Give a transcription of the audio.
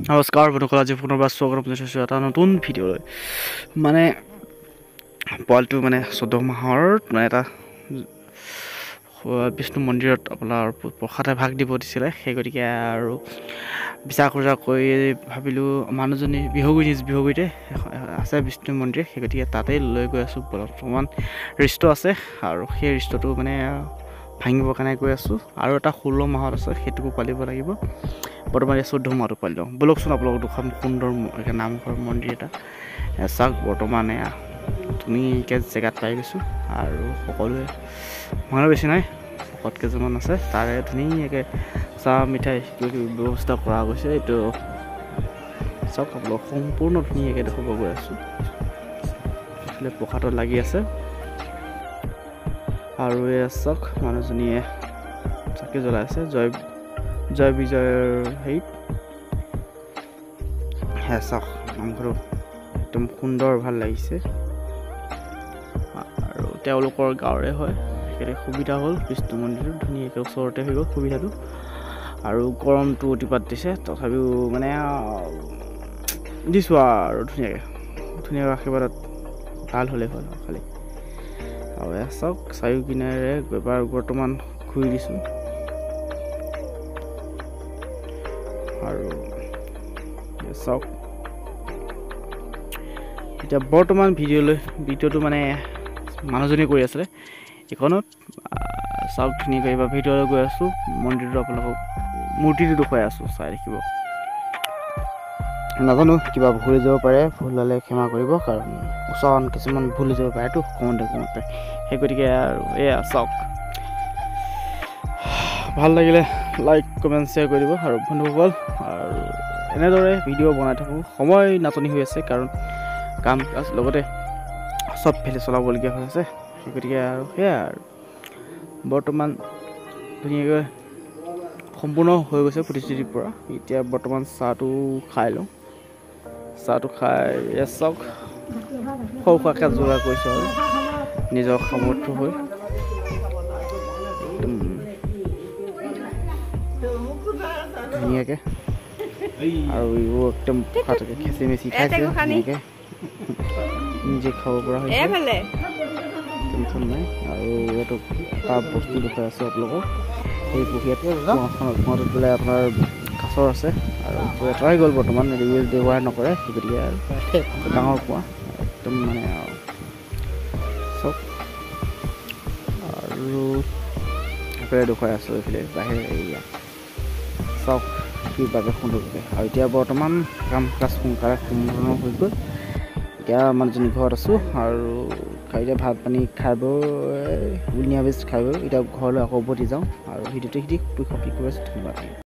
নমস্কাৰ বন্ধুসকল, আজি পুনৰবাৰ স্বাগতম জনাইছোঁ এটা নতুন ভিডিঅ'লৈ। মানে পোৱালিটো মানে 14 মাহৰ মানে এটা বিষ্ণু মন্দিৰত আপোনাৰ প্ৰসাদ ভাগ দিব দিছিলে। সেই গতিকে আৰু বিচাৰ খোজা কৰি ভাবিলোঁ মানুহজনী নিজ বিহুগুৰিতে আছে বিষ্ণু মন্দিৰ। সেই গতিকে তাতেই লৈ গৈ আছোঁ। বৰ্তমান ৰিষ্ট আছে আৰু সেই ৰিষ্টটো মানে ভাঙিবৰ কাৰণে গৈ আছোঁ। আৰু এটা 16 মাহত আছে, সেইটোকো পালিব লাগিব। বৰ্তমান 14 মাহটো পালি লওঁ। ব'লকচোন আপোনালোক দুখন সুন্দৰ নামঘৰ মন্দিৰ এটা চাওক। বৰ্তমান ধুনীয়াকৈ জেগাত পাই গৈছোঁ আৰু সকলোৱে মানুহ বেছি নাই, ভকত কেইজনমান আছে। তাৰে ধুনীয়াকৈ চাহ মিঠাই ব্যৱস্থা কৰা গৈছে। এইটো চাওক, আপোনালোক সম্পূৰ্ণ ধুনীয়াকৈ দেখুৱাব গৈ আছোঁ। এইফালে প্ৰসাদত লাগি আছে আৰু চাওক মানুহজনীয়ে চাকি জ্বলাই আছে জয় বিজয়ৰ হেৰিত। চাওক নামঘৰটো একদম সুন্দৰ ভাল লাগিছে আৰু তেওঁলোকৰ গাঁৱৰে হয়। সেইকাৰণে সুবিধা হ'ল, বিষ্ণু মন্দিৰটো ধুনীয়াকৈ ওচৰতে হৈ গ'ল সুবিধাটো। আৰু গৰমটো অতিপাত দিছে, তথাপিও মানে দিছোঁ আৰু ধুনীয়াকৈ আশীৰ্বাদত ভাল হ'লেই হ'ল খালি। আৰু চাওক চাৰিও কিনাৰে এবাৰ বৰ্তমান ঘূৰি দিছোঁ আৰু চাওক এতিয়া বৰ্তমান ভিডিঅ'টো মানে মানুহজনী কৰি আছিলে এইখনত। চাওক ধুনীয়াকৈ এইবাৰ ভিডিঅ'লৈ গৈ আছোঁ। মন্দিৰটো আপোনালোকক মূৰ্তিটো দেখুৱাই আছোঁ, চাই দেখিব। নাজানো কিবা ভুল হৈ যাব পাৰে, ভুল হ'লে ক্ষমা কৰিব, কাৰণ উচ্চাৰণ কিছুমান ভুল হৈ যাব পাৰেতো কমতে। সেই গতিকে আৰু এয়া চাওক, ভাল লাগিলে লাইক কমেণ্ট শ্বেয়াৰ কৰি দিব। আৰু বন্ধুসকল আৰু এনেদৰে ভিডিঅ' বনাই থাকোঁ। সময় নাটনি হৈ আছে, কাৰণ কাম কাজ লগতে চবফালে চলাবলগীয়া হৈ আছে। সেই গতিকে আৰু সেয়াই আৰু বৰ্তমান ধুনীয়াকৈ সম্পূৰ্ণ হৈ গৈছে প্ৰতিশ্ৰুতিৰ পৰা। এতিয়া বৰ্তমান চাহটো খাই লওঁ। চাহটো খাই চাওক সৰু সুৰাকৈ যোগাৰ কৰিছোঁ আৰু নিজৰ সামৰ্থ্য হৈ একদম ধুনীয়াকৈ। আৰু এইবোৰ একদম খেচি মেচি খাইছে ধুনীয়াকৈ, নিজে খাব পৰা হৈছে, টেনশ্যন নাই। আৰু এইটো এটা বস্তু দেখুৱাই আছোঁ আপোনালোকক। সেই কুঁৱাটোত বোলে আপোনাৰ কাছৰ আছে আৰু এটাই গ'ল বৰ্তমান ইউজ ব্যৱহাৰ নকৰে। সেই গতিকে আৰু ডাঙৰ কুঁৱা একদম মানে চব আৰু এইফালে দেখুৱাই আছোঁ। এইফালে বাহিৰে এৰিয়া চাওক কিবাকৈ সুন্দৰকৈ। আৰু এতিয়া বৰ্তমান কাম কাজ সোনকালে সম্পূৰ্ণ হৈ গ'ল। এতিয়া মানুহজনী ঘৰত আছোঁ আৰু এতিয়া ভাত পানী খাই বৈ নিৰামিষ খাই বৈ এতিয়া ঘৰলৈ আকৌ উভতি যাওঁ। আৰু ভিডিঅ'টো কৰি আছোঁ। ধন্যবাদ।